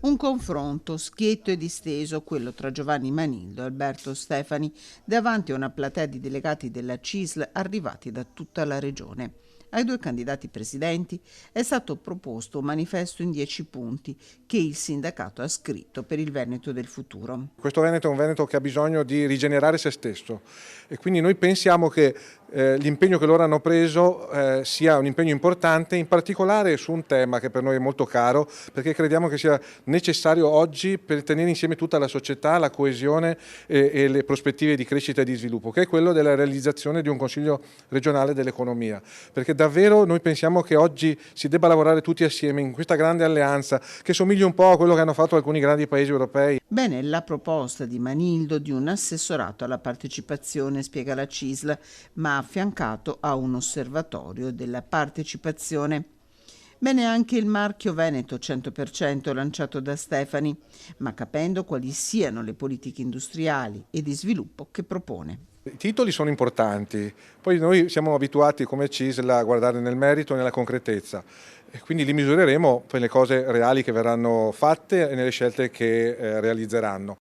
Un confronto schietto e disteso, quello tra Giovanni Manildo e Alberto Stefani, davanti a una platea di delegati della CISL arrivati da tutta la regione. Ai due candidati presidenti è stato proposto un manifesto in 10 punti che il sindacato ha scritto per il Veneto del futuro. Questo Veneto è un Veneto che ha bisogno di rigenerare se stesso e quindi noi pensiamo che l'impegno che loro hanno preso sia un impegno importante, in particolare su un tema che per noi è molto caro, perché crediamo che sia necessario oggi per tenere insieme tutta la società, la coesione e le prospettive di crescita e di sviluppo, che è quello della realizzazione di un Consiglio regionale dell'economia, perché davvero noi pensiamo che oggi si debba lavorare tutti assieme in questa grande alleanza che somiglia un po' a quello che hanno fatto alcuni grandi paesi europei. Bene, la proposta di Manildo di un assessorato alla partecipazione, spiega la CISL, ma affiancato a un osservatorio della partecipazione. Bene anche il marchio Veneto 100% lanciato da Stefani, ma capendo quali siano le politiche industriali e di sviluppo che propone. I titoli sono importanti, poi noi siamo abituati come CISL a guardare nel merito e nella concretezza e quindi li misureremo per le cose reali che verranno fatte e nelle scelte che realizzeranno.